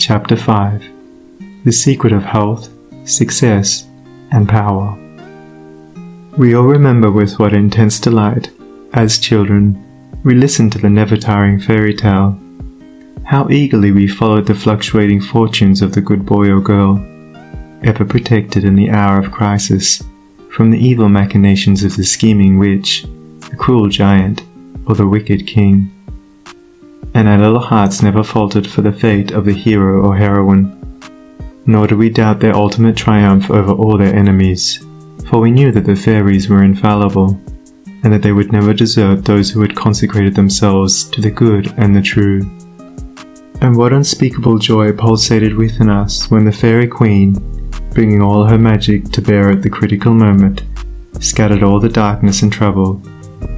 Chapter 5. The Secret of Health, Success, and Power. We all remember with what intense delight, as children, we listened to the never-tiring fairy tale. How eagerly we followed the fluctuating fortunes of the good boy or girl, ever protected in the hour of crisis from the evil machinations of the scheming witch, the cruel giant, or the wicked king. And our little hearts never faltered for the fate of the hero or heroine, nor did we doubt their ultimate triumph over all their enemies, for we knew that the fairies were infallible, and that they would never desert those who had consecrated themselves to the good and the true. And what unspeakable joy pulsated within us when the fairy queen, bringing all her magic to bear at the critical moment, scattered all the darkness and trouble,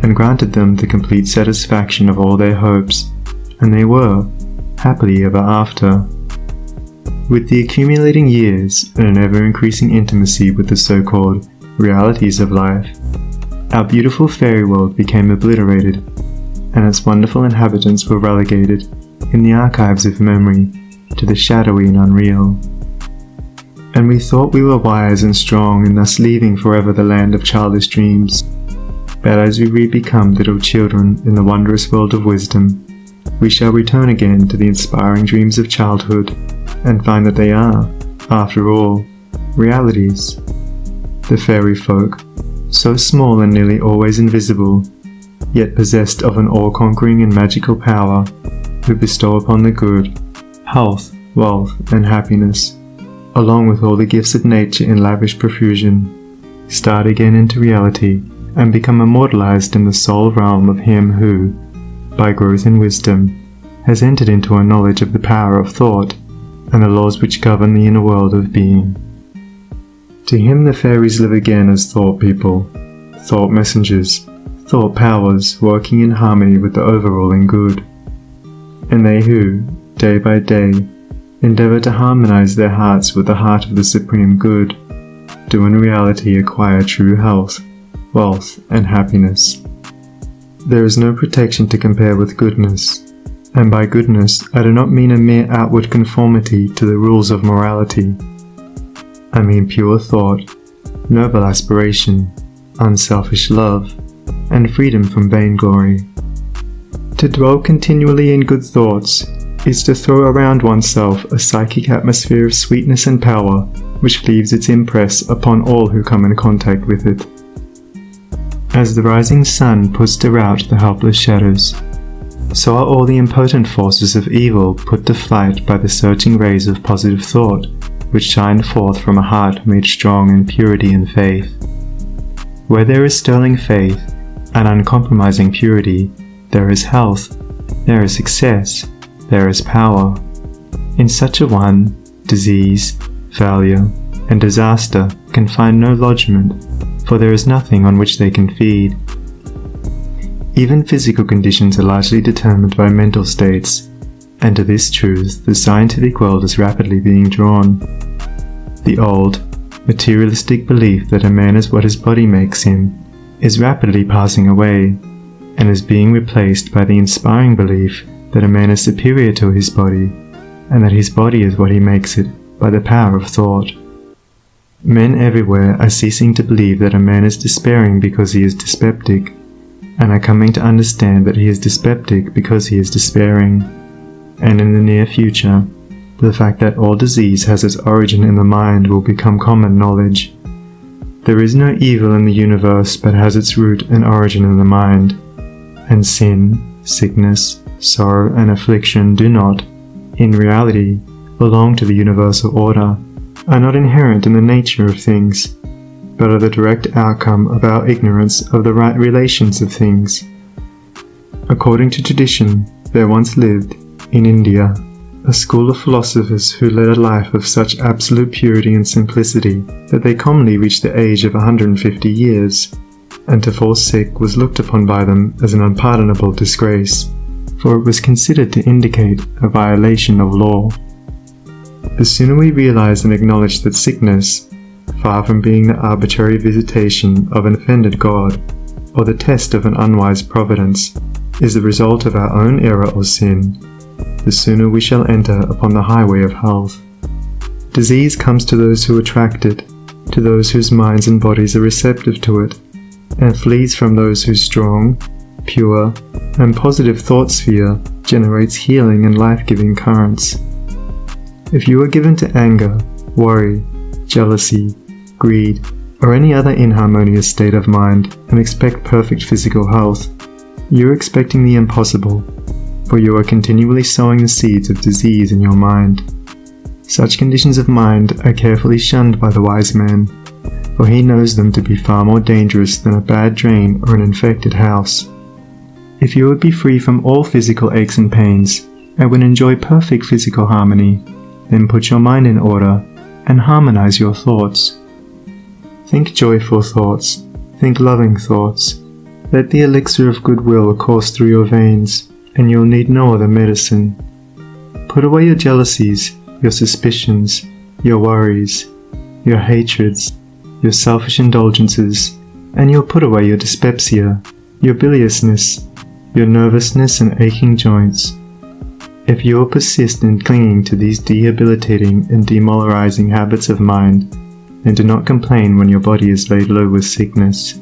and granted them the complete satisfaction of all their hopes, and they were, happily ever after. With the accumulating years and an ever-increasing intimacy with the so-called realities of life, our beautiful fairy world became obliterated, and its wonderful inhabitants were relegated, in the archives of memory, to the shadowy and unreal. And we thought we were wise and strong in thus leaving forever the land of childish dreams. But as we re-become little children in the wondrous world of wisdom, we shall return again to the inspiring dreams of childhood, and find that they are, after all, realities. The fairy folk, so small and nearly always invisible, yet possessed of an all-conquering and magical power, who bestow upon the good, health, wealth, and happiness, along with all the gifts of nature in lavish profusion, start again into reality, and become immortalized in the soul realm of him who, by growth in wisdom, has entered into a knowledge of the power of thought, and the laws which govern the inner world of being. To him the fairies live again as thought people, thought messengers, thought powers working in harmony with the overruling good. And they who, day by day, endeavor to harmonize their hearts with the heart of the supreme good, do in reality acquire true health, wealth, and happiness. There is no protection to compare with goodness, and by goodness I do not mean a mere outward conformity to the rules of morality. I mean pure thought, noble aspiration, unselfish love, and freedom from vainglory. To dwell continually in good thoughts is to throw around oneself a psychic atmosphere of sweetness and power which leaves its impress upon all who come in contact with it. As the rising sun puts to rout the helpless shadows, so are all the impotent forces of evil put to flight by the searching rays of positive thought which shine forth from a heart made strong in purity and faith. Where there is sterling faith and uncompromising purity, there is health, there is success, there is power. In such a one, disease, failure, and disaster can find no lodgment, for there is nothing on which they can feed. Even physical conditions are largely determined by mental states, and to this truth the scientific world is rapidly being drawn. The old, materialistic belief that a man is what his body makes him is rapidly passing away, and is being replaced by the inspiring belief that a man is superior to his body, and that his body is what he makes it by the power of thought. Men everywhere are ceasing to believe that a man is despairing because he is dyspeptic, and are coming to understand that he is dyspeptic because he is despairing. And in the near future, the fact that all disease has its origin in the mind will become common knowledge. There is no evil in the universe but has its root and origin in the mind, and sin, sickness, sorrow, and affliction do not, in reality, belong to the universal order, are not inherent in the nature of things, but are the direct outcome of our ignorance of the right relations of things. According to tradition, there once lived, in India, a school of philosophers who led a life of such absolute purity and simplicity that they commonly reached the age of 150 years, and to fall sick was looked upon by them as an unpardonable disgrace, for it was considered to indicate a violation of law. The sooner we realize and acknowledge that sickness, far from being the arbitrary visitation of an offended God, or the test of an unwise providence, is the result of our own error or sin, the sooner we shall enter upon the highway of health. Disease comes to those who attract it, to those whose minds and bodies are receptive to it, and flees from those whose strong, pure, and positive thought sphere generates healing and life-giving currents. If you are given to anger, worry, jealousy, greed, or any other inharmonious state of mind and expect perfect physical health, you are expecting the impossible, for you are continually sowing the seeds of disease in your mind. Such conditions of mind are carefully shunned by the wise man, for he knows them to be far more dangerous than a bad drain or an infected house. If you would be free from all physical aches and pains, and would enjoy perfect physical harmony, then put your mind in order and harmonize your thoughts. Think joyful thoughts, think loving thoughts. Let the elixir of goodwill course through your veins, and you'll need no other medicine. Put away your jealousies, your suspicions, your worries, your hatreds, your selfish indulgences, and you'll put away your dyspepsia, your biliousness, your nervousness and aching joints. If you will persist in clinging to these debilitating and demoralizing habits of mind, then do not complain when your body is laid low with sickness.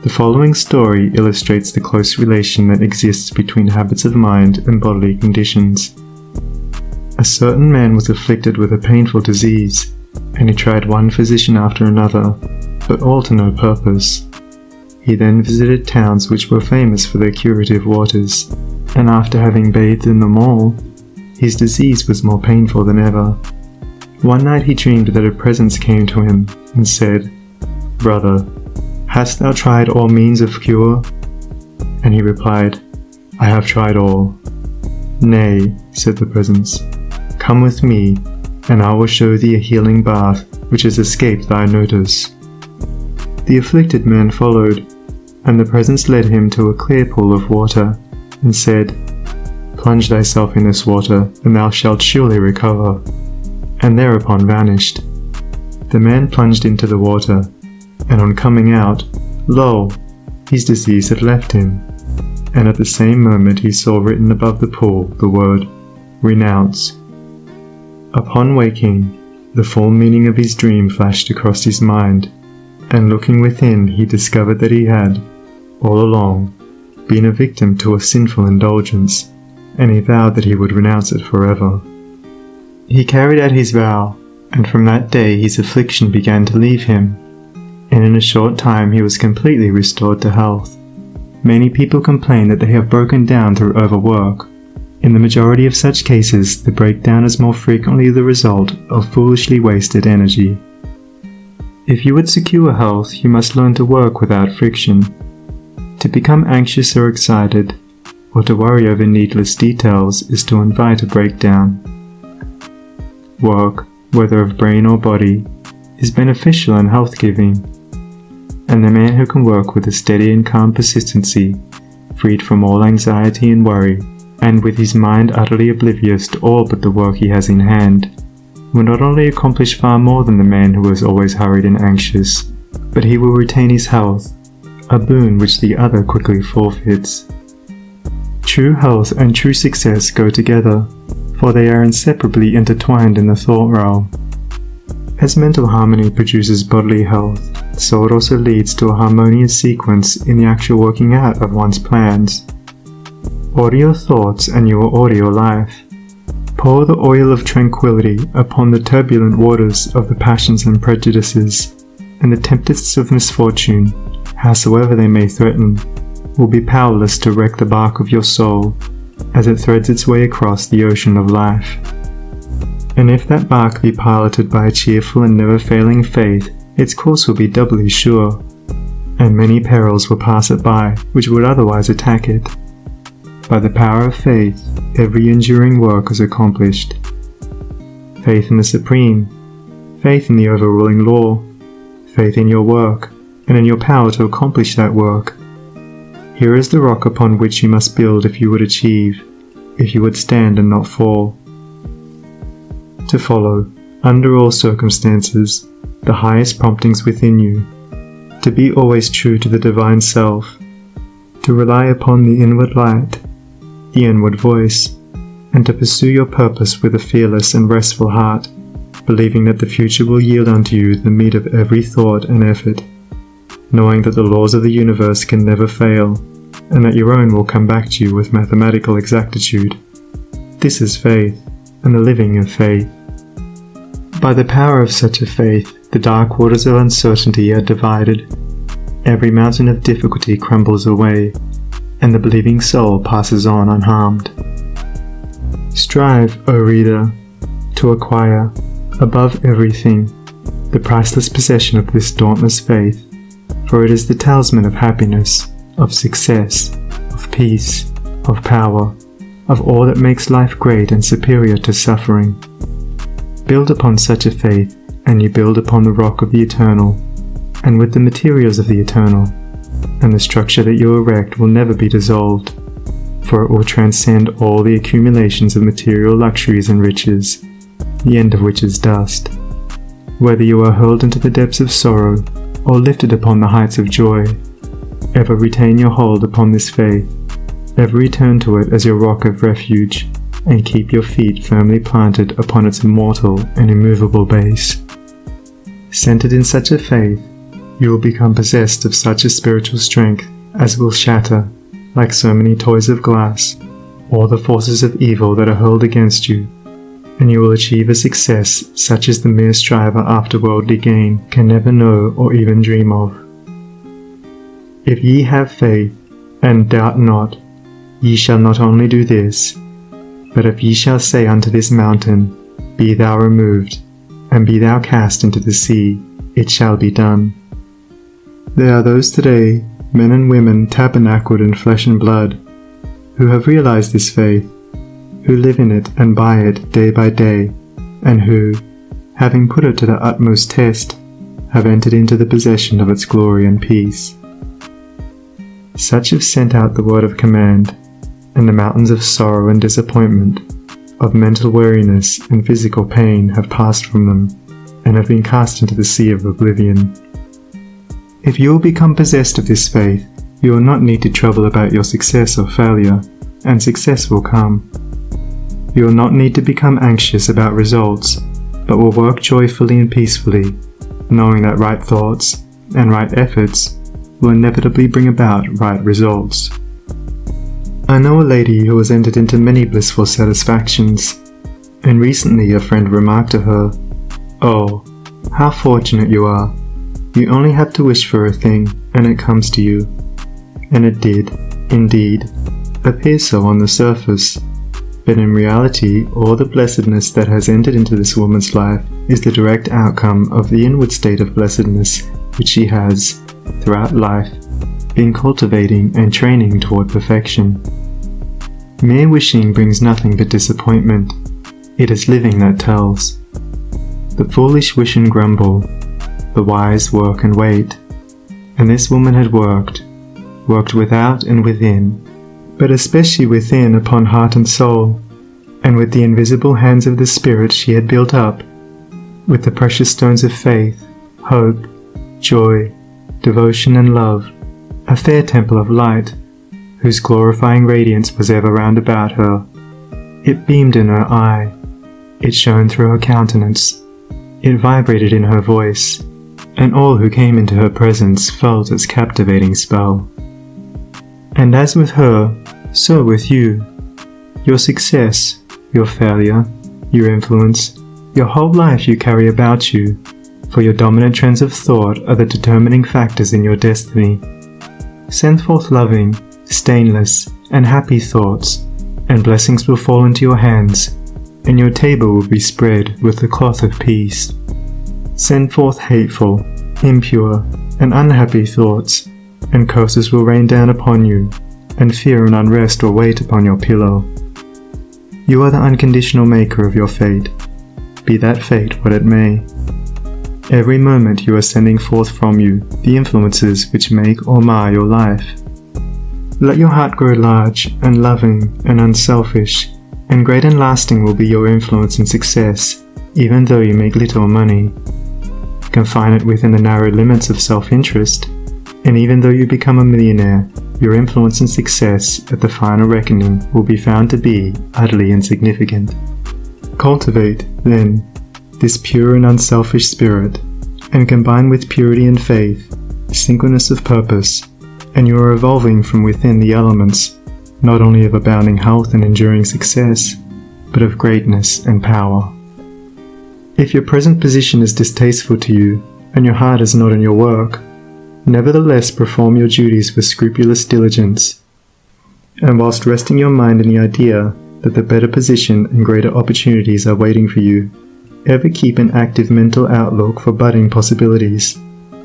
The following story illustrates the close relation that exists between habits of mind and bodily conditions. A certain man was afflicted with a painful disease, and he tried one physician after another, but all to no purpose. He then visited towns which were famous for their curative waters, and after having bathed in them all, his disease was more painful than ever. One night he dreamed that a presence came to him and said, "Brother, hast thou tried all means of cure?" And he replied, "I have tried all." "Nay," said the presence, "come with me, and I will show thee a healing bath which has escaped thy notice." The afflicted man followed, and the presence led him to a clear pool of water, and said, "Plunge thyself in this water, and thou shalt surely recover," and thereupon vanished. The man plunged into the water, and on coming out, lo! His disease had left him, and at the same moment he saw written above the pool the word, "Renounce." Upon waking, the full meaning of his dream flashed across his mind, and looking within he discovered that he had, all along, been a victim to a sinful indulgence, and he vowed that he would renounce it forever. He carried out his vow, and from that day his affliction began to leave him, and in a short time he was completely restored to health. Many people complain that they have broken down through overwork. In the majority of such cases, the breakdown is more frequently the result of foolishly wasted energy. If you would secure health, you must learn to work without friction. To become anxious or excited, or to worry over needless details, is to invite a breakdown. Work, whether of brain or body, is beneficial and health-giving, and the man who can work with a steady and calm persistency, freed from all anxiety and worry, and with his mind utterly oblivious to all but the work he has in hand, will not only accomplish far more than the man who is always hurried and anxious, but he will retain his health, a boon which the other quickly forfeits. True health and true success go together, for they are inseparably intertwined in the thought realm. As mental harmony produces bodily health, so it also leads to a harmonious sequence in the actual working out of one's plans. Order your thoughts and you will order your life. Pour the oil of tranquility upon the turbulent waters of the passions and prejudices, and the tempests of misfortune, howsoever they may threaten, will be powerless to wreck the bark of your soul as it threads its way across the ocean of life. And if that bark be piloted by a cheerful and never-failing faith, its course will be doubly sure, and many perils will pass it by which would otherwise attack it. By the power of faith, every enduring work is accomplished. Faith in the Supreme, faith in the overruling law, faith in your work, and in your power to accomplish that work. Here is the rock upon which you must build if you would achieve, if you would stand and not fall. To follow, under all circumstances, the highest promptings within you, to be always true to the divine self, to rely upon the inward light, the inward voice, and to pursue your purpose with a fearless and restful heart, believing that the future will yield unto you the meed of every thought and effort, knowing that the laws of the universe can never fail, and that your own will come back to you with mathematical exactitude. This is faith, and the living of faith. By the power of such a faith, the dark waters of uncertainty are divided, every mountain of difficulty crumbles away, and the believing soul passes on unharmed. Strive, O reader, to acquire, above everything, the priceless possession of this dauntless faith, for it is the talisman of happiness, of success, of peace, of power, of all that makes life great and superior to suffering. Build upon such a faith, and you build upon the rock of the eternal, and with the materials of the eternal, and the structure that you erect will never be dissolved, for it will transcend all the accumulations of material luxuries and riches, the end of which is dust. Whether you are hurled into the depths of sorrow, or lifted upon the heights of joy, ever retain your hold upon this faith, ever return to it as your rock of refuge, and keep your feet firmly planted upon its immortal and immovable base. Centered in such a faith, you will become possessed of such a spiritual strength as will shatter, like so many toys of glass, all the forces of evil that are hurled against you, and you will achieve a success such as the mere striver after worldly gain can never know or even dream of. If ye have faith, and doubt not, ye shall not only do this, but if ye shall say unto this mountain, Be thou removed, and be thou cast into the sea, it shall be done. There are those today, men and women tabernacled in flesh and blood, who have realized this faith, who live in it and by it day by day, and who, having put it to the utmost test, have entered into the possession of its glory and peace. Such have sent out the word of command, and the mountains of sorrow and disappointment, of mental weariness and physical pain have passed from them, and have been cast into the sea of oblivion. If you will become possessed of this faith, you will not need to trouble about your success or failure, and success will come. You will not need to become anxious about results, but will work joyfully and peacefully, knowing that right thoughts and right efforts will inevitably bring about right results. I know a lady who has entered into many blissful satisfactions, and recently a friend remarked to her, "Oh, how fortunate you are. You only have to wish for a thing, and it comes to you." And it did, indeed, appear so on the surface, but in reality all the blessedness that has entered into this woman's life is the direct outcome of the inward state of blessedness which she has, throughout life, been cultivating and training toward perfection. Mere wishing brings nothing but disappointment. It is living that tells. The foolish wish and grumble, the wise work and wait. And this woman had worked without and within, but especially within upon heart and soul, and with the invisible hands of the Spirit she had built up, with the precious stones of faith, hope, joy, devotion and love, a fair temple of light, whose glorifying radiance was ever round about her. It beamed in her eye, it shone through her countenance, it vibrated in her voice, and all who came into her presence felt its captivating spell. And as with her, so with you. Your success, your failure, your influence, your whole life you carry about you, for your dominant trends of thought are the determining factors in your destiny. Send forth loving, stainless, and happy thoughts, and blessings will fall into your hands, and your table will be spread with the cloth of peace. Send forth hateful, impure, and unhappy thoughts, and curses will rain down upon you, and fear and unrest will wait upon your pillow. You are the unconditional maker of your fate, be that fate what it may. Every moment you are sending forth from you the influences which make or mar your life. Let your heart grow large and loving and unselfish, and great and lasting will be your influence and success, even though you make little money. Confine it within the narrow limits of self-interest, and even though you become a millionaire, your influence and success at the final reckoning will be found to be utterly insignificant. Cultivate, then, this pure and unselfish spirit, and combine with purity and faith, singleness of purpose, and you are evolving from within the elements, not only of abounding health and enduring success, but of greatness and power. If your present position is distasteful to you, and your heart is not in your work, nevertheless perform your duties with scrupulous diligence, and whilst resting your mind in the idea that the better position and greater opportunities are waiting for you, ever keep an active mental outlook for budding possibilities,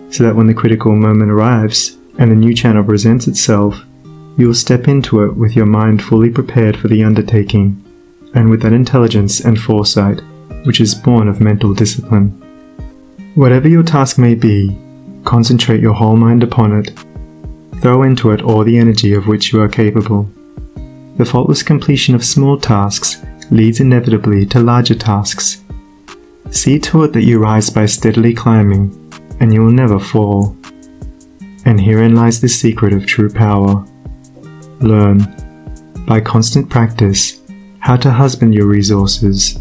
so that when the critical moment arrives and the new channel presents itself, you will step into it with your mind fully prepared for the undertaking, and with that intelligence and foresight which is born of mental discipline. Whatever your task may be, concentrate your whole mind upon it. Throw into it all the energy of which you are capable. The faultless completion of small tasks leads inevitably to larger tasks. See to it that you rise by steadily climbing, and you will never fall. And herein lies the secret of true power. Learn, by constant practice, how to husband your resources,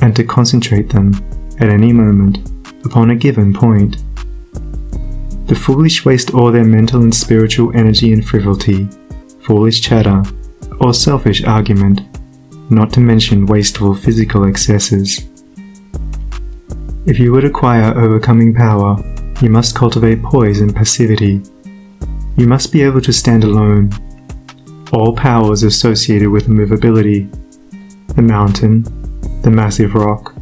and to concentrate them, at any moment, upon a given point. The foolish waste all their mental and spiritual energy in frivolity, foolish chatter, or selfish argument, not to mention wasteful physical excesses. If you would acquire overcoming power, you must cultivate poise and passivity. You must be able to stand alone. All power is associated with movability. The mountain, the massive rock,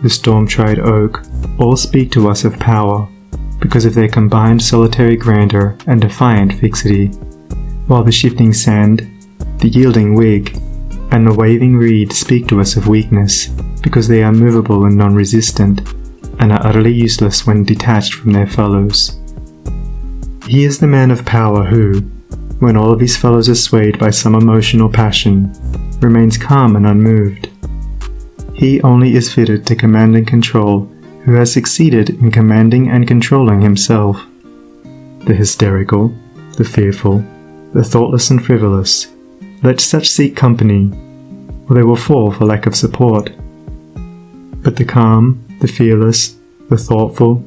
the storm-tried oak, all speak to us of power, because of their combined solitary grandeur and defiant fixity, while the shifting sand, the yielding twig, and the waving reed speak to us of weakness, because they are movable and non-resistant, and are utterly useless when detached from their fellows. He is the man of power who, when all of his fellows are swayed by some emotion or passion, remains calm and unmoved. He only is fitted to command and control who has succeeded in commanding and controlling himself. The hysterical, the fearful, the thoughtless and frivolous, let such seek company, or they will fall for lack of support. But the calm, the fearless, the thoughtful,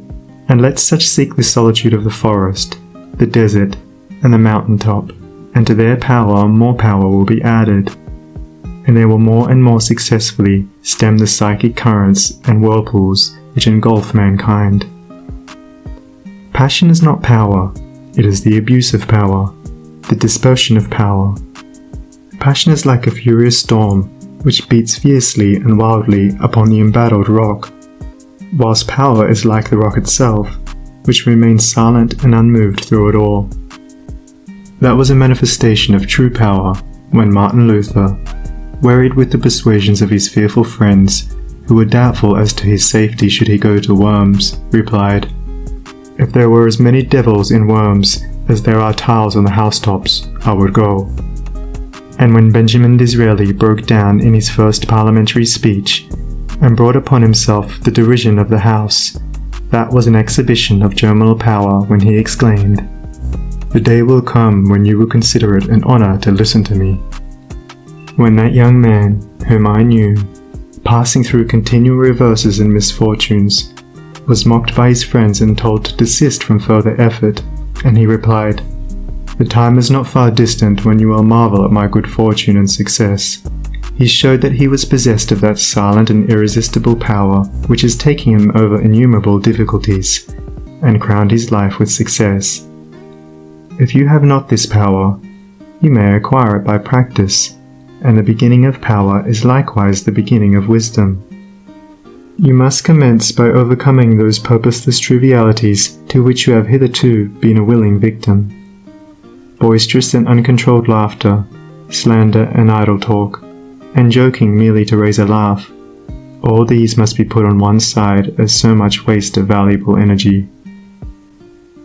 and let such seek the solitude of the forest, the desert, and the mountain top, and to their power more power will be added, and they will more and more successfully stem the psychic currents and whirlpools which engulf mankind. Passion is not power, it is the abuse of power, the dispersion of power. Passion is like a furious storm which beats fiercely and wildly upon the embattled rock, whilst power is like the rock itself, which remains silent and unmoved through it all. That was a manifestation of true power when Martin Luther, wearied with the persuasions of his fearful friends, who were doubtful as to his safety should he go to Worms, replied, "If there were as many devils in Worms as there are tiles on the housetops, I would go." And when Benjamin Disraeli broke down in his first parliamentary speech, and brought upon himself the derision of the House, that was an exhibition of germinal power when he exclaimed, "The day will come when you will consider it an honour to listen to me." When that young man, whom I knew, passing through continual reverses and misfortunes, was mocked by his friends and told to desist from further effort, and he replied, "The time is not far distant when you will marvel at my good fortune and success," he showed that he was possessed of that silent and irresistible power which is taking him over innumerable difficulties, and crowned his life with success. If you have not this power, you may acquire it by practice, and the beginning of power is likewise the beginning of wisdom. You must commence by overcoming those purposeless trivialities to which you have hitherto been a willing victim. Boisterous and uncontrolled laughter, slander and idle talk, and joking merely to raise a laugh, all these must be put on one side as so much waste of valuable energy.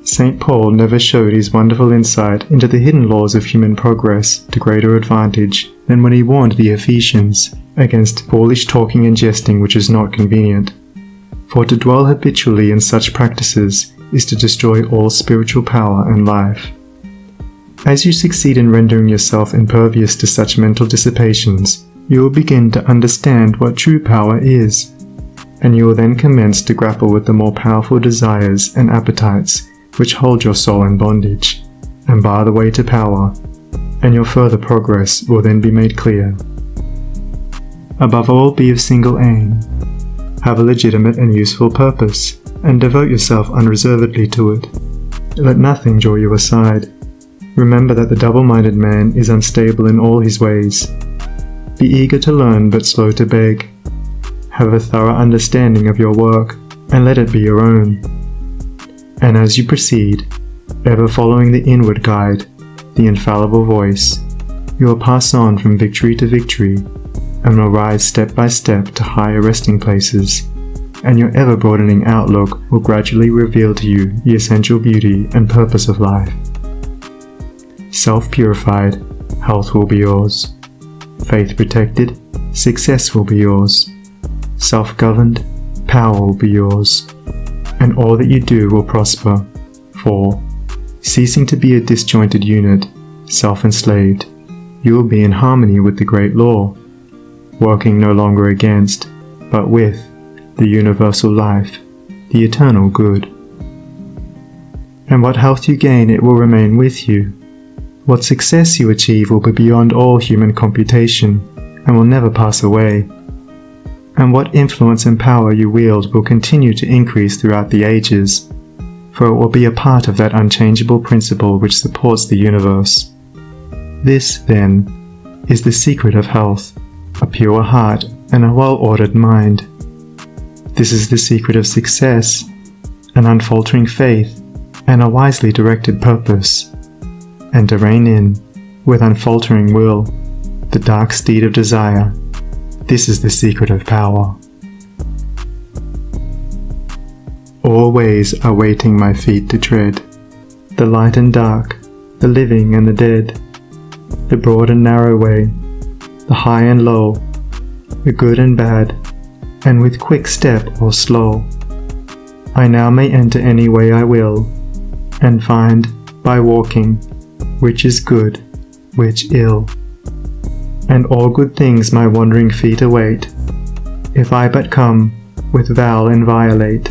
St. Paul never showed his wonderful insight into the hidden laws of human progress to greater advantage than when he warned the Ephesians against foolish talking and jesting which is not convenient. For to dwell habitually in such practices is to destroy all spiritual power and life. As you succeed in rendering yourself impervious to such mental dissipations, you will begin to understand what true power is, and you will then commence to grapple with the more powerful desires and appetites which hold your soul in bondage and bar the way to power, and your further progress will then be made clear. Above all, be of single aim. Have a legitimate and useful purpose, and devote yourself unreservedly to it. Let nothing draw you aside. Remember that the double-minded man is unstable in all his ways. Be eager to learn but slow to beg. Have a thorough understanding of your work, and let it be your own. And as you proceed, ever following the inward guide, the infallible voice, you will pass on from victory to victory, and will rise step by step to higher resting places, and your ever-broadening outlook will gradually reveal to you the essential beauty and purpose of life. Self-purified, health will be yours. Faith protected, success will be yours. Self-governed, power will be yours. And all that you do will prosper, for, ceasing to be a disjointed unit, self-enslaved, you will be in harmony with the great law, working no longer against, but with, the universal life, the eternal good. And what health you gain, it will remain with you. What success you achieve will be beyond all human computation, and will never pass away. And what influence and power you wield will continue to increase throughout the ages, for it will be a part of that unchangeable principle which supports the universe. This, then, is the secret of health, a pure heart and a well-ordered mind. This is the secret of success, an unfaltering faith and a wisely directed purpose, and to rein in, with unfaltering will, the dark steed of desire. This is the secret of power. All ways are waiting my feet to tread, the light and dark, the living and the dead, the broad and narrow way, the high and low, the good and bad, and with quick step or slow, I now may enter any way I will, and find, by walking, which is good, which ill. And all good things my wandering feet await, if I but come, with vow inviolate,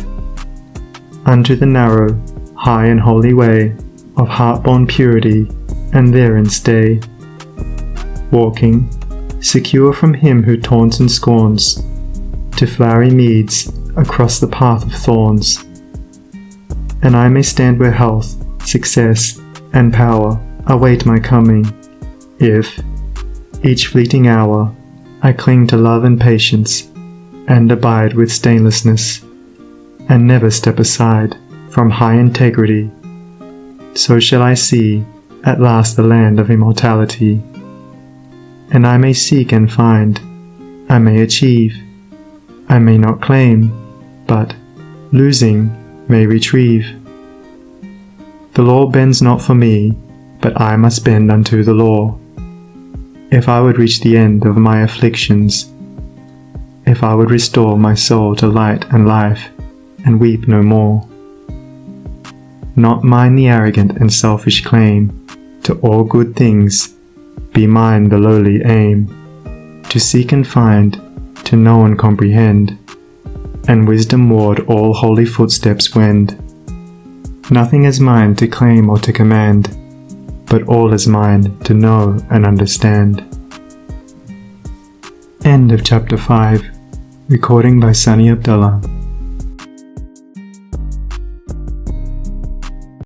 unto the narrow, high and holy way of heart-born purity, and therein stay, walking, secure from him who taunts and scorns, to flowery meads across the path of thorns. And I may stand where health, success, and power await my coming, if, each fleeting hour, I cling to love and patience, and abide with stainlessness, and never step aside from high integrity. So shall I see at last the land of immortality. And I may seek and find, I may achieve, I may not claim, but, losing, may retrieve. The law bends not for me, but I must bend unto the law. If I would reach the end of my afflictions, if I would restore my soul to light and life, and weep no more. Not mine the arrogant and selfish claim to all good things, be mine the lowly aim, to seek and find, to know and comprehend, and wisdom-ward all holy footsteps wend. Nothing is mine to claim or to command, but all is mine to know and understand. End of Chapter 5. Recording by Sunny Abdullah.